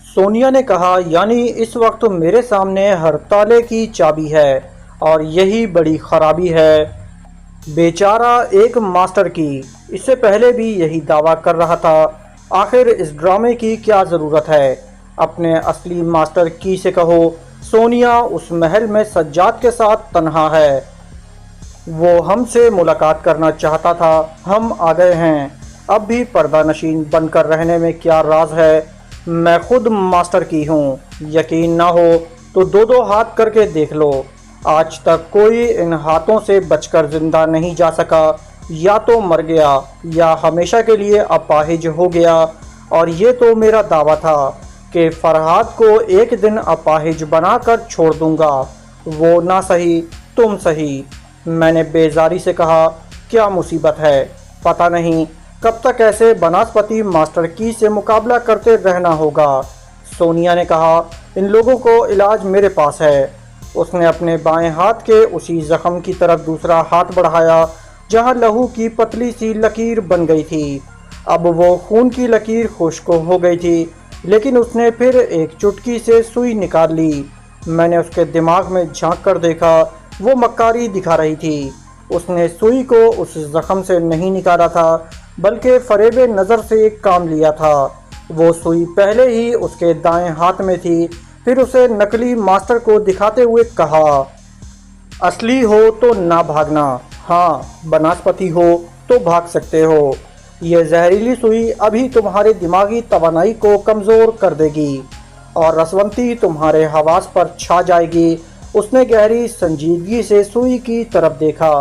सोनिया ने कहा, यानी इस वक्त मेरे सामने हर ताले की चाबी है और यही बड़ी खराबी है। बेचारा एक मास्टर की इससे पहले भी यही दावा कर रहा था। आखिर इस ड्रामे की क्या ज़रूरत है? अपने असली मास्टर की से कहो। सोनिया उस महल में सज्जाद के साथ तन्हा है। वो हमसे मुलाकात करना चाहता था। हम आ गए हैं। अब भी पर्दा नशीन बनकर रहने में क्या राज है? मैं खुद मास्टर की हूँ। यकीन ना हो तो दो दो हाथ करके देख लो। आज तक कोई इन हाथों से बचकर जिंदा नहीं जा सका। या तो मर गया या हमेशा के लिए अपाहिज हो गया। और ये तो मेरा दावा था कि फरहाद को एक दिन अपाहिज बनाकर छोड़ दूंगा। वो ना सही, तुम सही। मैंने बेजारी से कहा, क्या मुसीबत है? पता नहीं कब तक ऐसे बनस्पति मास्टर की से मुकाबला करते रहना होगा। सोनिया ने कहा, इन लोगों को इलाज मेरे पास है। उसने अपने बाएं हाथ के उसी जख्म की तरफ दूसरा हाथ बढ़ाया जहां लहू की पतली सी लकीर बन गई थी। अब वो खून की लकीर खुश्क हो गई थी, लेकिन उसने फिर एक चुटकी से सुई निकाल ली। मैंने उसके दिमाग में झांक कर देखा। वो मक्कारी दिखा रही थी। उसने सुई को उस जख्म से नहीं निकाला था, बल्कि फरेबे नज़र से काम लिया था। वो सुई पहले ही उसके दाएं हाथ में थी। फिर उसे नकली मास्टर को दिखाते हुए कहा, असली हो तो ना भागना। हाँ, बनस्पति हो तो भाग सकते हो। ये जहरीली सुई अभी तुम्हारे दिमागी तवानाई को कमज़ोर कर देगी और रसवंती तुम्हारे हवास पर छा जाएगी। उसने गहरी संजीदगी से सुई की तरफ देखा,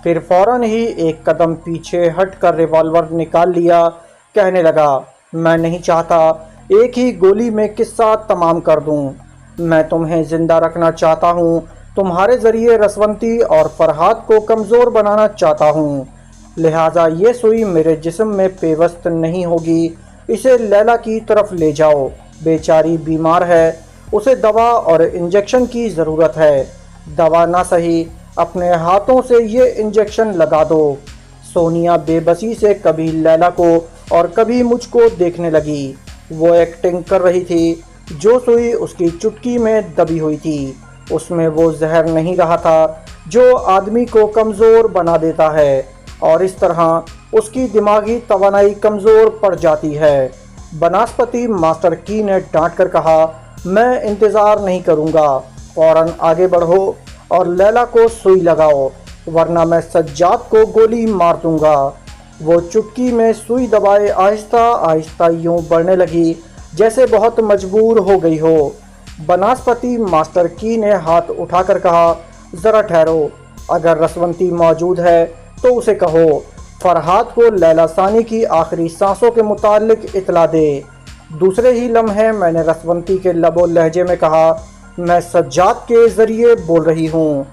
फिर फौरन ही एक कदम पीछे हटकर रिवॉल्वर निकाल लिया। कहने लगा, मैं नहीं चाहता एक ही गोली में किस्सा तमाम कर दूं। मैं तुम्हें जिंदा रखना चाहता हूं। तुम्हारे ज़रिए रसवंती और फरहाद को कमज़ोर बनाना चाहता हूं। लिहाजा ये सुई मेरे जिस्म में पेवस्त नहीं होगी। इसे लैला की तरफ ले जाओ। बेचारी बीमार है, उसे दवा और इंजेक्शन की ज़रूरत है। दवा ना सही, अपने हाथों से ये इंजेक्शन लगा दो। सोनिया बेबसी से कभी लैला को और कभी मुझको देखने लगी। वो एक्टिंग कर रही थी। जो सुई उसकी चुटकी में दबी हुई थी, उसमें वो जहर नहीं रहा था जो आदमी को कमज़ोर बना देता है, और इस तरह उसकी दिमागी तवानाई कमज़ोर पड़ जाती है। बनस्पति मास्टर की ने डांट कर कहा, मैं इंतज़ार नहीं करूँगा। फ़ौरन आगे बढ़ो और लैला को सुई लगाओ, वरना मैं सज्जाद को गोली मार दूँगा। वो चुटकी में सुई दबाए आहिस्ता आहिस्ता यूं बढ़ने लगी जैसे बहुत मजबूर हो गई हो। बनस्पति मास्टर की ने हाथ उठाकर कहा, ज़रा ठहरो। अगर रसवंती मौजूद है तो उसे कहो फरहाद को लैला सानी की आखिरी सांसों के मुतालिक इतला दे। दूसरे ही लम्हे मैंने रसवंती के लबो लहजे में कहा, मैं सज्जाद के ज़रिए बोल रही हूँ।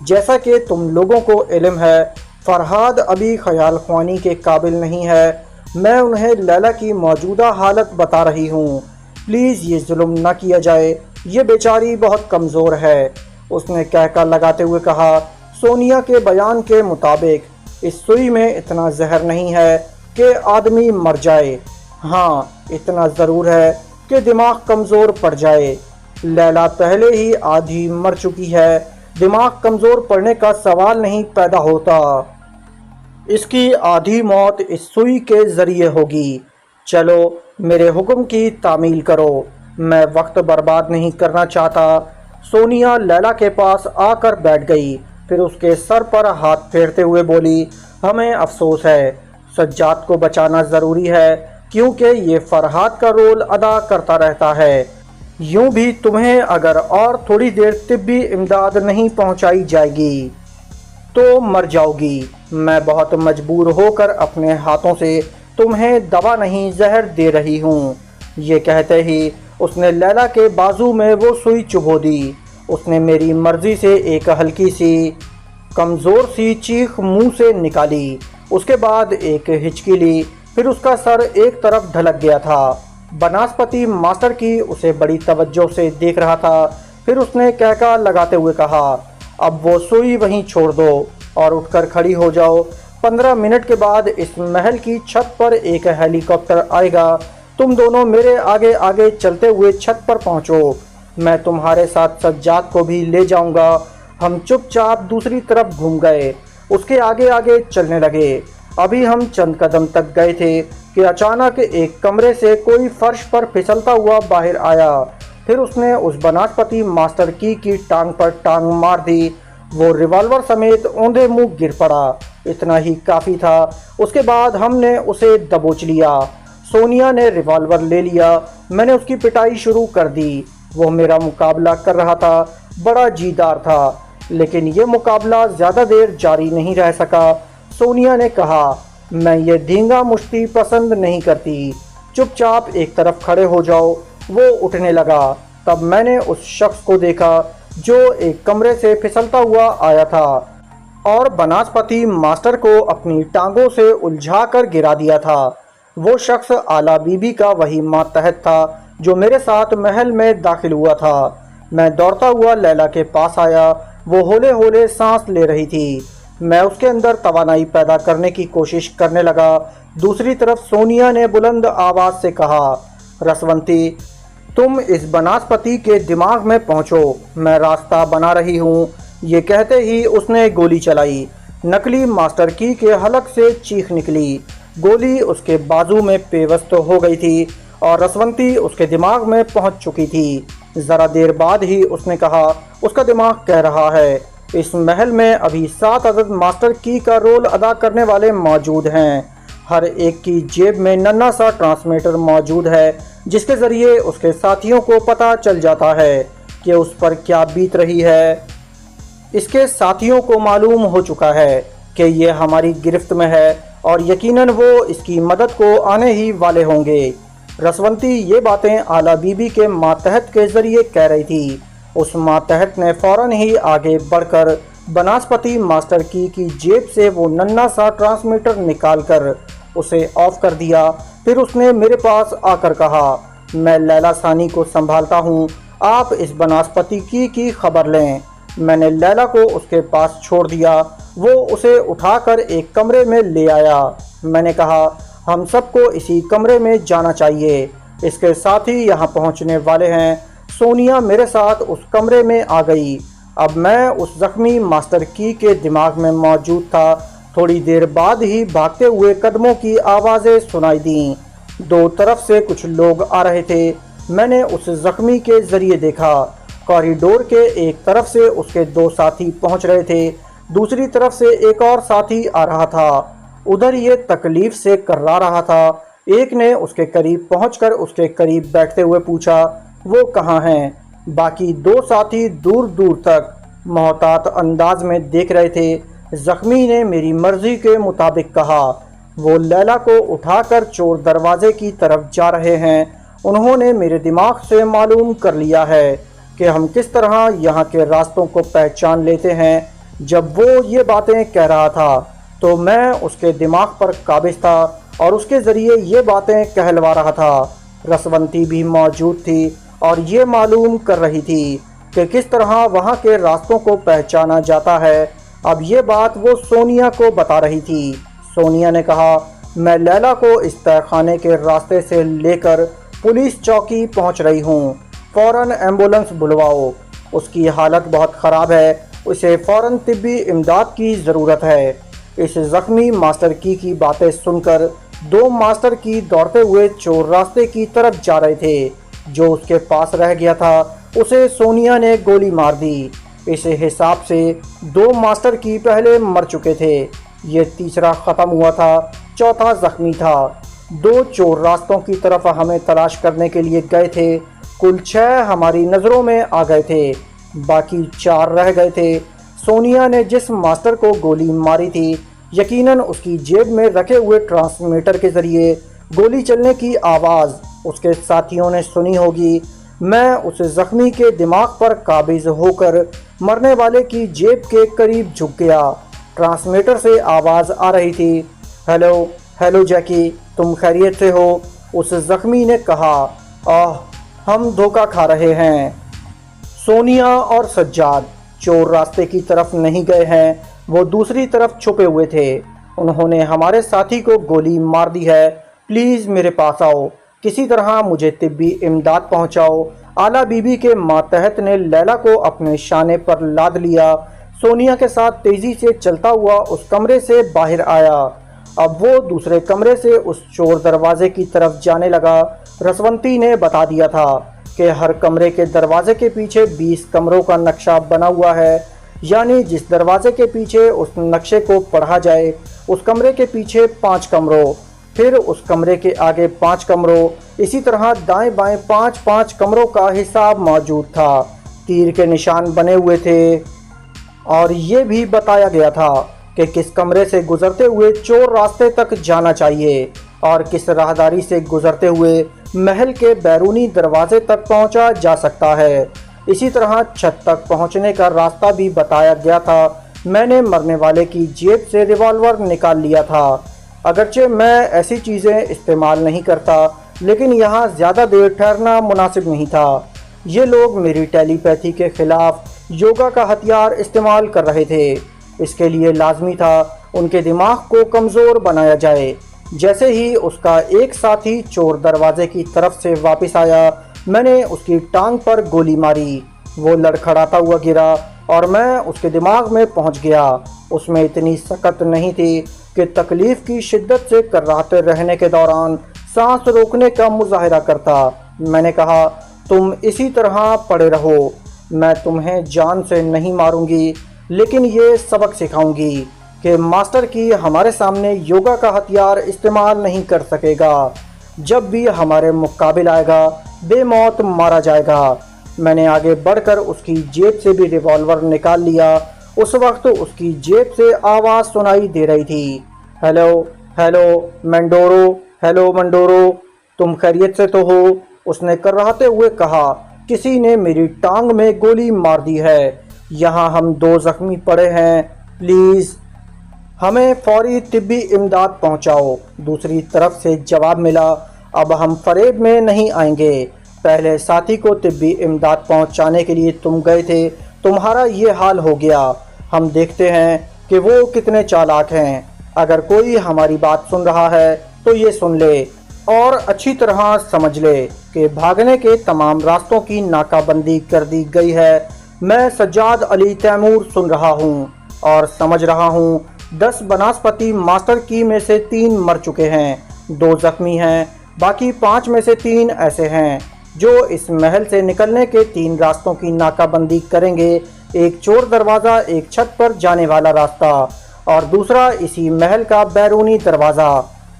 जैसा कि तुम लोगों को इल्म है, फरहाद अभी ख्याल ख्वानी के काबिल नहीं है। मैं उन्हें लैला की मौजूदा हालत बता रही हूँ। प्लीज़ ये जुल्म ना किया जाए। ये बेचारी बहुत कमज़ोर है। उसने कहका लगाते हुए कहा, सोनिया के बयान के मुताबिक इस सुई में इतना जहर नहीं है कि आदमी मर जाए। हाँ, इतना ज़रूर है कि दिमाग कमज़ोर पड़ जाए। लैला पहले ही आधी मर चुकी है। दिमाग कमज़ोर पड़ने का सवाल नहीं पैदा होता। इसकी आधी मौत इस सुई के ज़रिए होगी। चलो मेरे हुक्म की तामील करो। मैं वक्त बर्बाद नहीं करना चाहता। सोनिया लैला के पास आकर बैठ गई, फिर उसके सर पर हाथ फेरते हुए बोली, हमें अफसोस है। सज्जाद को बचाना ज़रूरी है, क्योंकि ये फरहाद का रोल अदा करता रहता है। यूं भी तुम्हें अगर और थोड़ी देर तिब्बी इमदाद नहीं पहुंचाई जाएगी तो मर जाओगी। मैं बहुत मजबूर होकर अपने हाथों से तुम्हें दवा नहीं जहर दे रही हूँ। ये कहते ही उसने लैला के बाजू में वो सुई चुभो दी। उसने मेरी मर्जी से एक हल्की सी कमज़ोर सी चीख मुंह से निकाली। उसके बाद एक हिचकी ली, फिर उसका सर एक तरफ ढलक गया था। बनस्पति मास्टर की उसे बड़ी तवज्जो से देख रहा था। फिर उसने कहका लगाते हुए कहा, अब वो सुई वहीं छोड़ दो और उठकर खड़ी हो जाओ। 15 मिनट के बाद इस महल की छत पर एक हेलीकॉप्टर आएगा। तुम दोनों मेरे आगे आगे चलते हुए छत पर पहुंचो, मैं तुम्हारे साथ सज्जाद को भी ले जाऊंगा। हम चुपचाप दूसरी तरफ घूम गए, उसके आगे आगे चलने लगे। अभी हम चंद कदम तक गए थे कि अचानक एक कमरे से कोई फर्श पर फिसलता हुआ बाहर आया। फिर उसने उस बनास्पति मास्टर की टांग पर टांग मार दी। वो रिवॉल्वर समेत औंधे मुंह गिर पड़ा। इतना ही काफ़ी था। उसके बाद हमने उसे दबोच लिया। सोनिया ने रिवॉल्वर ले लिया। मैंने उसकी पिटाई शुरू कर दी। वो मेरा मुकाबला कर रहा था, बड़ा जीदार था, लेकिन ये मुकाबला ज़्यादा देर जारी नहीं रह सका। सोनिया ने कहा, मैं ये धींगा मुश्ती पसंद नहीं करती, चुपचाप एक तरफ खड़े हो जाओ। वो उठने लगा। तब मैंने उस शख्स को देखा जो एक कमरे से फिसलता हुआ आया था और बनास्पति मास्टर को अपनी टांगों से उलझा कर गिरा दिया था। वो शख्स आला बीबी का वही मातहत था जो मेरे साथ महल में दाखिल हुआ था। मैं दौड़ता हुआ लैला के पास आया। वो होले होले सांस ले रही थी। मैं उसके अंदर तवानाई पैदा करने की कोशिश करने लगा। दूसरी तरफ सोनिया ने बुलंद आवाज़ से कहा, रसवंती, तुम इस बनास्पति के दिमाग में पहुंचो, मैं रास्ता बना रही हूं। ये कहते ही उसने गोली चलाई। नकली मास्टर की के हलक से चीख निकली। गोली उसके बाजू में पेवस्त हो गई थी और रसवंती उसके दिमाग में पहुंच चुकी थी। ज़रा देर बाद ही उसने कहा, उसका दिमाग कह रहा है, इस महल में अभी 7 अदद मास्टर की का रोल अदा करने वाले मौजूद हैं। हर एक की जेब में नन्हा सा ट्रांसमीटर मौजूद है जिसके ज़रिए उसके साथियों को पता चल जाता है कि उस पर क्या बीत रही है। इसके साथियों को मालूम हो चुका है कि ये हमारी गिरफ्त में है और यकीनन वो इसकी मदद को आने ही वाले होंगे। रसवंती ये बातें आला बीबी के मातहत के ज़रिए कह रही थी। उस मातहत ने फ़ौरन ही आगे बढ़कर बनास्पति मास्टर की जेब से वो नन्हा सा ट्रांसमीटर निकालकर उसे ऑफ कर दिया। फिर उसने मेरे पास आकर कहा, मैं लैला सानी को संभालता हूँ, आप इस बनास्पति की खबर लें। मैंने लैला को उसके पास छोड़ दिया। वो उसे उठाकर एक कमरे में ले आया। मैंने कहा, हम सबको इसी कमरे में जाना चाहिए, इसके साथी यहाँ पहुँचने वाले हैं। सोनिया मेरे साथ उस कमरे में आ गई। अब मैं उस जख्मी मास्टर की के दिमाग में मौजूद था। थोड़ी देर बाद ही भागते हुए कदमों की आवाज़ें सुनाई दीं। दो तरफ से कुछ लोग आ रहे थे। मैंने उस जख्मी के ज़रिए देखा। कॉरिडोर के एक तरफ से उसके 2 साथी पहुंच रहे थे, दूसरी तरफ से एक और साथी आ रहा था। उधर ये तकलीफ से कर्रा रहा था। एक ने उसके करीब पहुंचकर उसके करीब बैठते हुए पूछा, वो कहाँ हैं? बाकी 2 साथी दूर दूर तक मोहतात अंदाज में देख रहे थे। जख्मी ने मेरी मर्जी के मुताबिक कहा, वो लैला को उठाकर चोर दरवाजे की तरफ जा रहे हैं। उन्होंने मेरे दिमाग से मालूम कर लिया है कि हम किस तरह यहाँ के रास्तों को पहचान लेते हैं। जब वो ये बातें कह रहा था तो मैं उसके दिमाग पर काबिज था और उसके ज़रिए ये बातें कहलवा रहा था। रसवंती भी मौजूद थी और ये मालूम कर रही थी कि किस तरह वहाँ के रास्तों को पहचाना जाता है। अब ये बात वो सोनिया को बता रही थी। सोनिया ने कहा, मैं लैला को इस तहखाने के रास्ते से लेकर पुलिस चौकी पहुँच रही हूँ। फ़ौरन एम्बुलेंस बुलवाओ, उसकी हालत बहुत ख़राब है, उसे फ़ौरन तिब्बी इमदाद की ज़रूरत है। इस ज़ख्मी मास्टर की बातें सुनकर 2 मास्टर की दौड़ते हुए चोर रास्ते की तरफ जा रहे थे। जो उसके पास रह गया था उसे सोनिया ने गोली मार दी। इस हिसाब से 2 मास्टर की पहले मर चुके थे, ये तीसरा ख़त्म हुआ था, चौथा ज़ख्मी था। 2 चोर रास्तों की तरफ हमें तलाश करने के लिए गए थे। कुल 6 हमारी नज़रों में आ गए थे, बाकी 4 रह गए थे। सोनिया ने जिस मास्टर को गोली मारी थी, यकीनन उसकी जेब में रखे हुए ट्रांसमीटर के ज़रिए गोली चलने की आवाज़ उसके साथियों ने सुनी होगी। मैं उस ज़ख्मी के दिमाग पर काबिज होकर मरने वाले की जेब के करीब झुक गया। ट्रांसमीटर से आवाज़ आ रही थी, हेलो हेलो जैकी, तुम खैरियत से हो? उस ज़ख्मी ने कहा, आह, हम धोखा खा रहे हैं। सोनिया और सज्जाद चोर रास्ते की तरफ नहीं गए हैं, वो दूसरी तरफ छुपे हुए थे। उन्होंने हमारे साथी को गोली मार दी है। प्लीज़ मेरे पास आओ, किसी तरह मुझे तिब्बी इमदाद पहुंचाओ। आला बीबी के मातहत ने लैला को अपने शाने पर लाद लिया। सोनिया के साथ तेजी से चलता हुआ उस कमरे से बाहर आया। अब वो दूसरे कमरे से उस चोर दरवाजे की तरफ जाने लगा। रसवंती ने बता दिया था कि हर कमरे के दरवाजे के पीछे 20 कमरों का नक्शा बना हुआ है, यानी जिस दरवाजे के पीछे उस नक्शे को पढ़ा जाए उस कमरे के पीछे 5 कमरों, फिर उस कमरे के आगे 5 कमरों, इसी तरह दाएं बाएं 5-5 कमरों का हिसाब मौजूद था। तीर के निशान बने हुए थे और ये भी बताया गया था कि किस कमरे से गुजरते हुए चोर रास्ते तक जाना चाहिए और किस राहदारी से गुजरते हुए महल के बैरूनी दरवाजे तक पहुंचा जा सकता है। इसी तरह छत तक पहुंचने का रास्ता भी बताया गया था। मैंने मरने वाले की जेब से रिवॉल्वर निकाल लिया था। अगरचे मैं ऐसी चीज़ें इस्तेमाल नहीं करता, लेकिन यहाँ ज़्यादा देर ठहरना मुनासिब नहीं था। ये लोग मेरी टेलीपैथी के खिलाफ योगा का हथियार इस्तेमाल कर रहे थे। इसके लिए लाजमी था उनके दिमाग को कमज़ोर बनाया जाए। जैसे ही उसका एक साथी चोर दरवाजे की तरफ से वापस आया, मैंने उसकी टांग पर गोली मारी। वो लड़खड़ाता हुआ गिरा और मैं उसके दिमाग में पहुंच गया। उसमें इतनी सकत नहीं थी कि तकलीफ़ की शिद्दत से कर्राते रहने के दौरान सांस रोकने का मुजाहिरा करता। मैंने कहा, तुम इसी तरह पड़े रहो, मैं तुम्हें जान से नहीं मारूंगी, लेकिन ये सबक सिखाऊंगी कि मास्टर की हमारे सामने योगा का हथियार इस्तेमाल नहीं कर सकेगा। जब भी हमारे मुकाबिल आएगा बेमौत मारा जाएगा। मैंने आगे बढ़कर उसकी जेब से भी रिवॉल्वर निकाल लिया। उस वक्त उसकी जेब से आवाज़ सुनाई दे रही थी, हेलो हेलो मंडोरो, हेलो मंडोरो, तुम खैरियत से तो हो? उसने कर्राते हुए कहा, किसी ने मेरी टांग में गोली मार दी है। यहाँ हम 2 जख्मी पड़े हैं, प्लीज़ हमें फौरी तिब्बी इमदाद पहुँचाओ। दूसरी तरफ से जवाब मिला, अब हम फरेब में नहीं आएंगे। पहले साथी को तिब्बी इमदाद पहुँचाने के लिए तुम गए थे, तुम्हारा ये हाल हो गया। हम देखते हैं कि वो कितने चालाक हैं। अगर कोई हमारी बात सुन रहा है तो ये सुन ले और अच्छी तरह समझ ले कि भागने के तमाम रास्तों की नाकाबंदी कर दी गई है। मैं सज्जाद अली तैमूर सुन रहा हूँ और समझ रहा हूँ 10 बनास्पति मास्टर की में से 3 मर चुके हैं, 2 जख्मी हैं, बाकी 5 में से 3 ऐसे हैं जो इस महल से निकलने के 3 रास्तों की नाकाबंदी करेंगे। एक चोर दरवाज़ा, एक छत पर जाने वाला रास्ता और दूसरा इसी महल का बैरूनी दरवाज़ा।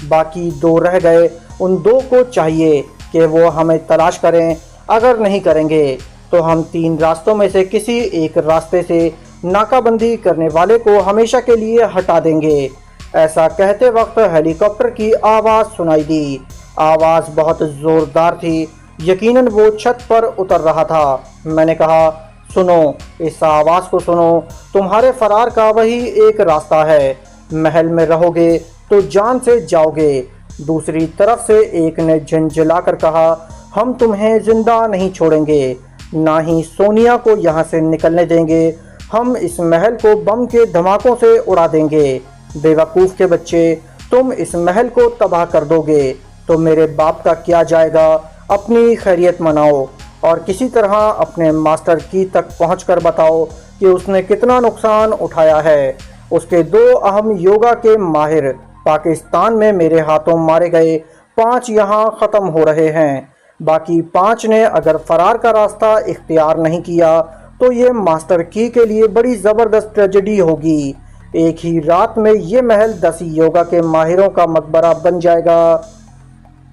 बाकी 2 रह गए। उन 2 को चाहिए कि वो हमें तलाश करें। अगर नहीं करेंगे तो हम 3 रास्तों में से किसी एक रास्ते से नाकाबंदी करने वाले को हमेशा के लिए हटा देंगे। ऐसा कहते वक्त हेलीकॉप्टर की आवाज़ सुनाई दी। आवाज़ बहुत ज़ोरदार थी, यकीनन वो छत पर उतर रहा था। मैंने कहा, सुनो, इस आवाज़ को सुनो, तुम्हारे फरार का वही एक रास्ता है। महल में रहोगे तो जान से जाओगे। दूसरी तरफ से एक ने झंझलाकर कहा, हम तुम्हें जिंदा नहीं छोड़ेंगे, ना ही सोनिया को यहाँ से निकलने देंगे। हम इस महल को बम के धमाकों से उड़ा देंगे। बेवकूफ़ के बच्चे, तुम इस महल को तबाह कर दोगे तो मेरे बाप का क्या जाएगा। अपनी खैरियत मनाओ और किसी तरह अपने मास्टर की तक पहुंचकर बताओ कि उसने कितना नुकसान उठाया है। उसके 2 अहम योगा के माहिर पाकिस्तान में मेरे हाथों मारे गए, 5 यहाँ ख़त्म हो रहे हैं। बाकी 5 ने अगर फ़रार का रास्ता इख्तियार नहीं किया तो ये मास्टर की के लिए बड़ी ज़बरदस्त ट्रेजेडी होगी। एक ही रात में ये महल 10 योगा के माहिरों का मकबरा बन जाएगा।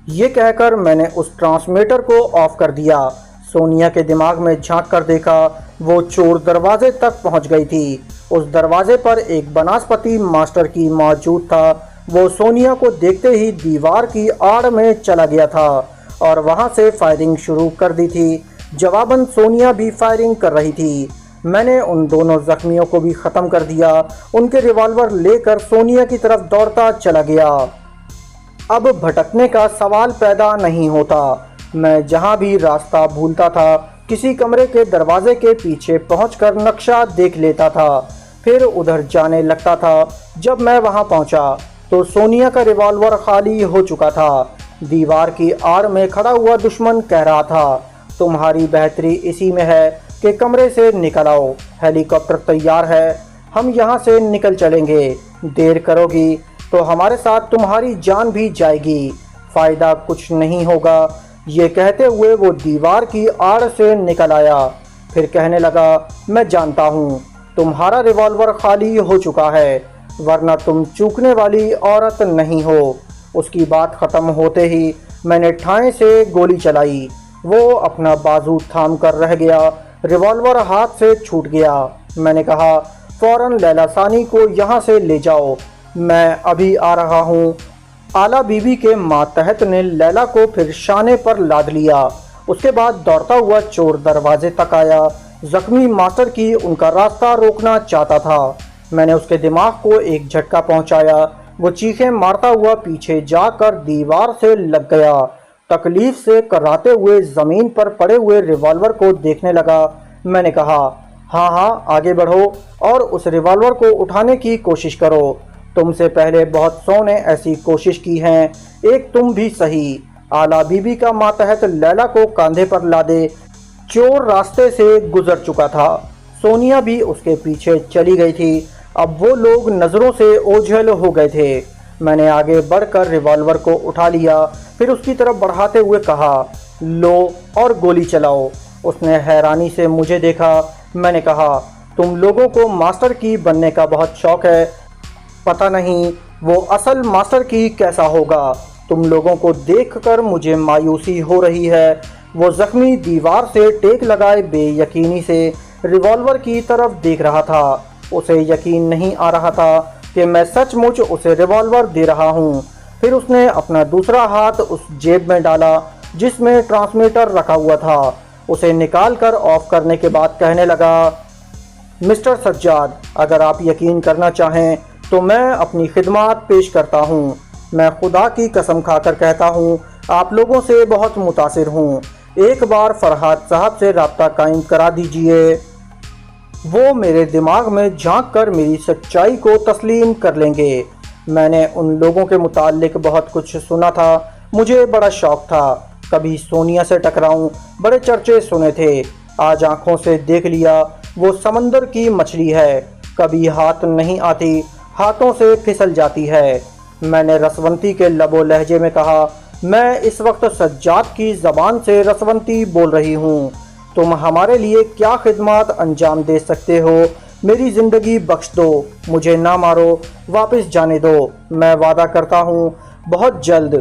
ये कहकर मैंने उस ट्रांसमीटर को ऑफ कर दिया। सोनिया के दिमाग में झांक कर देखा, वो चोर दरवाजे तक पहुंच गई थी। उस दरवाजे पर एक बनास्पति मास्टर की मौजूद था। वो सोनिया को देखते ही दीवार की आड़ में चला गया था और वहां से फायरिंग शुरू कर दी थी। जवाबन सोनिया भी फायरिंग कर रही थी। मैंने उन दोनों जख्मियों को भी ख़त्म कर दिया। उनके रिवॉल्वर लेकर सोनिया की तरफ दौड़ता चला गया। अब भटकने का सवाल पैदा नहीं होता। मैं जहां भी रास्ता भूलता था किसी कमरे के दरवाजे के पीछे पहुंचकर नक्शा देख लेता था, फिर उधर जाने लगता था। जब मैं वहां पहुंचा तो सोनिया का रिवॉल्वर खाली हो चुका था। दीवार की आड़ में खड़ा हुआ दुश्मन कह रहा था, तुम्हारी बेहतरी इसी में है कि कमरे से निकल आओ, हेलीकॉप्टर तैयार है, हम यहाँ से निकल चलेंगे। देर करोगी तो हमारे साथ तुम्हारी जान भी जाएगी, फ़ायदा कुछ नहीं होगा। ये कहते हुए वो दीवार की आड़ से निकल आया। फिर कहने लगा, मैं जानता हूँ तुम्हारा रिवॉल्वर खाली हो चुका है, वरना तुम चूकने वाली औरत नहीं हो। उसकी बात ख़त्म होते ही मैंने ठाएं से गोली चलाई। वो अपना बाजू थाम कर रह गया, रिवॉल्वर हाथ से छूट गया। मैंने कहा, फ़ौरन लैला सानी को यहाँ से ले जाओ, मैं अभी आ रहा हूँ। आला बीबी के मातहत ने लैला को फिर शाने पर लाद लिया। उसके बाद दौड़ता हुआ चोर दरवाजे तक आया। जख्मी मास्टर की उनका रास्ता रोकना चाहता था। मैंने उसके दिमाग को एक झटका पहुंचाया। वो चीखें मारता हुआ पीछे जाकर दीवार से लग गया। तकलीफ से कराते हुए ज़मीन पर पड़े हुए रिवॉल्वर को देखने लगा। मैंने कहा, हाँ हाँ, आगे बढ़ो और उस रिवॉल्वर को उठाने की कोशिश करो। तुमसे पहले बहुत सौ ने ऐसी कोशिश की हैं, एक तुम भी सही। आला बीबी का मातहत लैला को कंधे पर लादे चोर रास्ते से गुजर चुका था। सोनिया भी उसके पीछे चली गई थी। अब वो लोग नज़रों से ओझल हो गए थे। मैंने आगे बढ़कर रिवॉल्वर को उठा लिया, फिर उसकी तरफ बढ़ाते हुए कहा, लो और गोली चलाओ। उसने हैरानी से मुझे देखा। मैंने कहा, तुम लोगों को मास्टर की बनने का बहुत शौक है, पता नहीं वो असल मास्टर की कैसा होगा। तुम लोगों को देखकर मुझे मायूसी हो रही है। वो जख्मी दीवार से टेक लगाए बेयकीनी से रिवॉल्वर की तरफ देख रहा था। उसे यकीन नहीं आ रहा था कि मैं सचमुच उसे रिवॉल्वर दे रहा हूँ। फिर उसने अपना दूसरा हाथ उस जेब में डाला जिसमें ट्रांसमीटर रखा हुआ था। उसे निकालकर ऑफ करने के बाद कहने लगा, मिस्टर सज्जाद, अगर आप यकीन करना चाहें तो मैं अपनी खिदमत पेश करता हूँ। मैं खुदा की कसम खाकर कहता हूँ, आप लोगों से बहुत मुतासिर हूँ। एक बार फरहाद साहब से रब्ता कायम करा दीजिए, वो मेरे दिमाग में झांक कर मेरी सच्चाई को तस्लीम कर लेंगे। मैंने उन लोगों के मुताल्लिक बहुत कुछ सुना था। मुझे बड़ा शौक़ था कभी सोनिया से टकराऊं, बड़े चर्चे सुने थे। आज आंखों से देख लिया, वो समंदर की मछली है, कभी हाथ नहीं आती, हाथों से फिसल जाती है। मैंने रसवंती के लबो लहजे में कहा, मैं इस वक्त सज्जाद की ज़बान से रसवंती बोल रही हूँ। तुम हमारे लिए क्या खिदमत अंजाम दे सकते हो? मेरी ज़िंदगी बख्श दो, मुझे ना मारो, वापस जाने दो। मैं वादा करता हूँ बहुत जल्द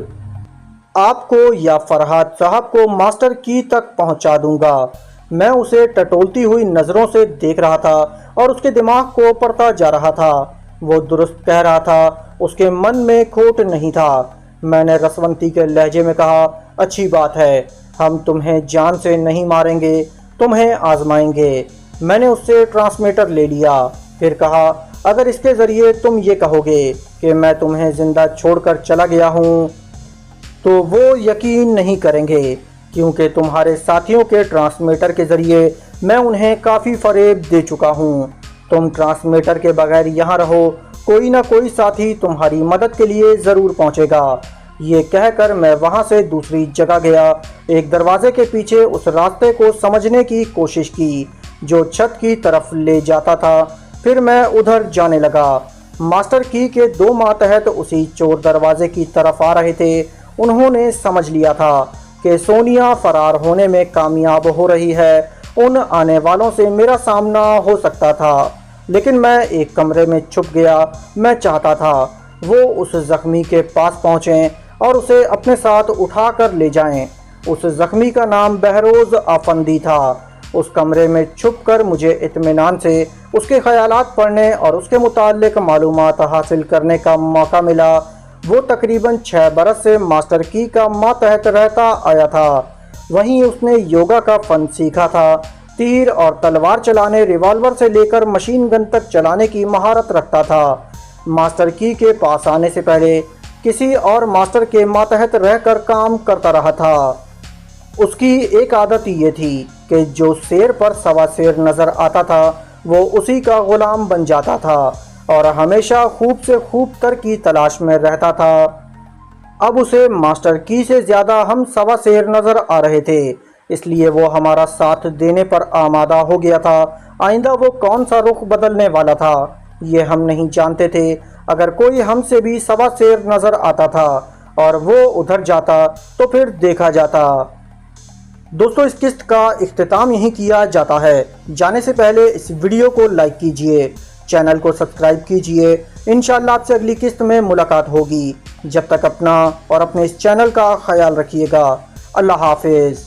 आपको या फरहाद साहब को मास्टर की तक पहुँचा दूँगा। मैं उसे टटोलती हुई नज़रों से देख रहा था और उसके दिमाग को पढ़ता जा रहा था। वो दुरुस्त कह रहा था, उसके मन में खोट नहीं था। मैंने रसवंती के लहजे में कहा, अच्छी बात है, हम तुम्हें जान से नहीं मारेंगे, तुम्हें आजमाएंगे। मैंने उससे ट्रांसमीटर ले लिया। फिर कहा, अगर इसके ज़रिए तुम ये कहोगे कि मैं तुम्हें ज़िंदा छोड़कर चला गया हूँ तो वो यकीन नहीं करेंगे, क्योंकि तुम्हारे साथियों के ट्रांसमीटर के ज़रिए मैं उन्हें काफ़ी फ़रेब दे चुका हूँ। तुम ट्रांसमीटर के बगैर यहाँ रहो, कोई ना कोई साथी तुम्हारी मदद के लिए ज़रूर पहुँचेगा। ये कहकर मैं वहाँ से दूसरी जगह गया। एक दरवाजे के पीछे उस रास्ते को समझने की कोशिश की जो छत की तरफ ले जाता था। फिर मैं उधर जाने लगा। मास्टर की के दो मातहत उसी चोर दरवाजे की तरफ आ रहे थे। उन्होंने समझ लिया था कि सोनिया फरार होने में कामयाब हो रही है। उन आने वालों से मेरा सामना हो सकता था, लेकिन मैं एक कमरे में छुप गया। मैं चाहता था वो उस ज़ख्मी के पास पहुँचें और उसे अपने साथ उठा कर ले जाएं। उस ज़ख्मी का नाम बहरोज़ आफंदी था। उस कमरे में छुपकर मुझे इत्मीनान से उसके ख़यालात पढ़ने और उसके मुताल्लिक़ मालूमात हासिल करने का मौका मिला। वो तकरीबन 6 बरस से मास्टर की का मातहत रहता आया था। वहीं उसने योगा का फ़न सीखा था। तीर और तलवार चलाने, रिवॉल्वर से लेकर मशीन गन तक चलाने की महारत रखता था। मास्टर की के पास आने से पहले किसी और मास्टर के मातहत रहकर काम करता रहा था। उसकी एक आदत ये थी कि जो शेर पर सवा शेर नज़र आता था वो उसी का ग़ुलाम बन जाता था और हमेशा खूब से खूब तर की तलाश में रहता था। अब उसे मास्टर की से ज़्यादा हम सवा शेर नज़र आ रहे थे, इसलिए वो हमारा साथ देने पर आमादा हो गया था। आइंदा वो कौन सा रुख बदलने वाला था ये हम नहीं जानते थे। अगर कोई हमसे भी सवा शेर नज़र आता था और वो उधर जाता तो फिर देखा जाता। दोस्तों, इस किस्त का इख्तिताम यहीं किया जाता है। जाने से पहले इस वीडियो को लाइक कीजिए, चैनल को सब्सक्राइब कीजिए। इंशाअल्लाह आपसे अगली किस्त में मुलाकात होगी। जब तक अपना और अपने इस चैनल का ख्याल रखिएगा। अल्लाह हाफिज़।